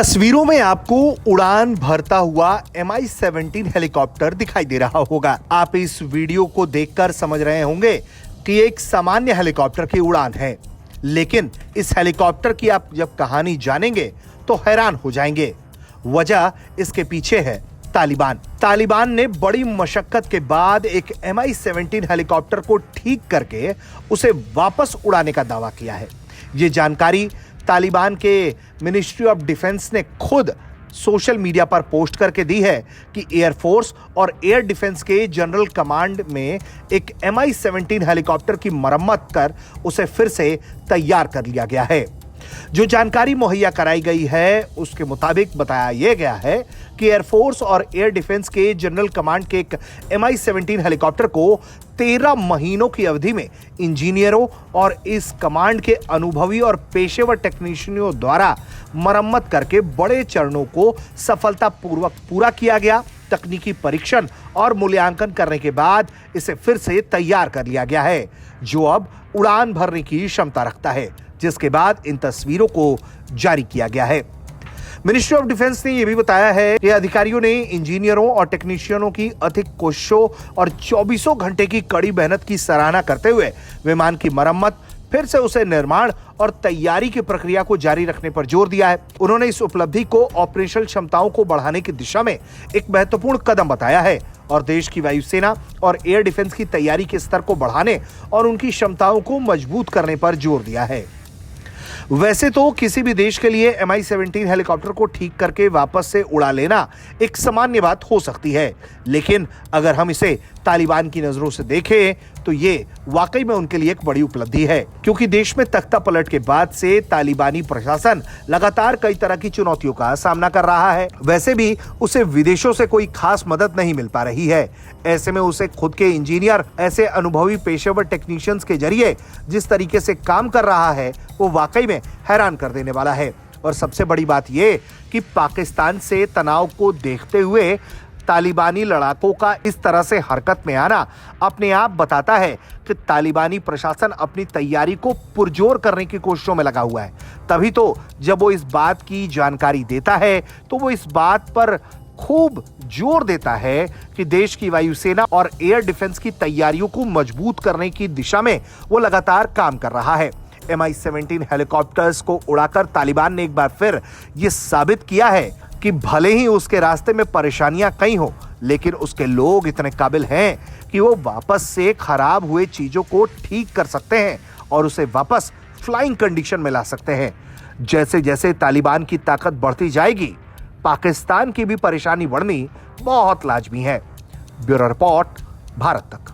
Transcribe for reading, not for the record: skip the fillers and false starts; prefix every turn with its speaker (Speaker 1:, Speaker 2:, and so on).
Speaker 1: तस्वीरों में आपको उड़ान भरता हुआ Mi-17 हेलीकॉप्टर दिखाई दे रहा होगा। आप इस वीडियो को देखकर समझ रहे होंगे कि एक सामान्य हेलीकॉप्टर की उड़ान है, लेकिन इस हेलीकॉप्टर की आप जब कहानी जानेंगे तो हैरान हो जाएंगे। वजह इसके पीछे है तालिबान ने बड़ी मशक्कत के बाद एक Mi-17 हेलीकॉप्टर को ठीक करके उसे वापस उड़ाने का दावा किया है। ये जानकारी तालिबान के मिनिस्ट्री ऑफ डिफेंस ने खुद सोशल मीडिया पर पोस्ट करके दी है कि एयरफोर्स और एयर डिफेंस के जनरल कमांड में एक Mi-17 हेलीकॉप्टर की मरम्मत कर उसे फिर से तैयार कर लिया गया है। जो जानकारी मुहैया कराई गई है उसके मुताबिक बताया यह गया है कि एयरफोर्स और एयर डिफेंस के जनरल कमांड के एक Mi-17 हेलीकॉप्टर को 13 महीनों की अवधि में इंजीनियरों और इस कमांड के अनुभवी और पेशेवर टेक्नीशियनों द्वारा मरम्मत करके बड़े चरणों को सफलतापूर्वक पूरा किया गया। तकनीकी परीक्षण और मूल्यांकन करने के बाद इसे फिर से तैयार कर लिया गया है, जो अब उड़ान भरने की क्षमता रखता है, जिसके बाद इन तस्वीरों को जारी किया गया है। मिनिस्ट्री ऑफ डिफेंस ने यह भी बताया है कि अधिकारियों ने इंजीनियरों और टेक्नीशियनों की अधिक कोशिशों और 24 घंटे की कड़ी मेहनत की सराहना करते हुए विमान की मरम्मत, फिर से उसे निर्माण और तैयारी की प्रक्रिया को जारी रखने पर जोर दिया है। उन्होंने इस उपलब्धि को ऑपरेशनल क्षमताओं को बढ़ाने की दिशा में एक महत्वपूर्ण कदम बताया है और देश की वायुसेना और एयर डिफेंस की तैयारी के स्तर को बढ़ाने और उनकी क्षमताओं को मजबूत करने पर जोर दिया है। वैसे तो किसी भी देश के लिए Mi-17 हेलीकॉप्टर को ठीक करके वापस से उड़ा लेना एक सामान्य बात हो सकती है, लेकिन अगर हम इसे तालिबान की नजरों से देखें तो ये वाकई में उनके लिए एक बड़ी उपलब्धि है, क्योंकि देश में तख्ता पलट के बाद से तालिबानी प्रशासन लगातार कई तरह की चुनौतियों का सामना कर रहा है। वैसे भी उसे विदेशों से कोई खास मदद नहीं मिल पा रही है। ऐसे में उसे खुद के इंजीनियर ऐसे अनुभवी पेशेवर टेक्नीशियंस के जरिए जिस तरीके से काम कर रहा है वो वाकई में हैरान कर देने वाला है। और सबसे बड़ी बात यह कि पाकिस्तान से तनाव को देखते हुए तालिबानी लड़ाकों का इस तरह से हरकत में आना अपने आप बताता है कि तालिबानी प्रशासन अपनी तैयारी को पुरजोर करने की कोशिशों में लगा हुआ है। तभी तो जब वो इस बात की जानकारी देता है तो वो इस बात पर खूब जोर देता है कि देश की वायुसेना और एयर डिफेंस की तैयारियों को मजबूत करने की दिशा में वो लगातार काम कर रहा है। Mi-17 हेलीकॉप्टर्स को उड़ाकर तालिबान ने एक बार फिर ये साबित किया है कि भले ही उसके रास्ते में परेशानियां कई हो, लेकिन उसके लोग इतने काबिल हैं कि वो वापस से खराब हुए चीजों को ठीक कर सकते हैं और उसे वापस फ्लाइंग कंडीशन में ला सकते हैं। जैसे जैसे तालिबान की ताकत बढ़ती जाएगी, पाकिस्तान की भी परेशानी बढ़नी बहुत लाजमी है। ब्यूरो रिपोर्ट, भारत तक।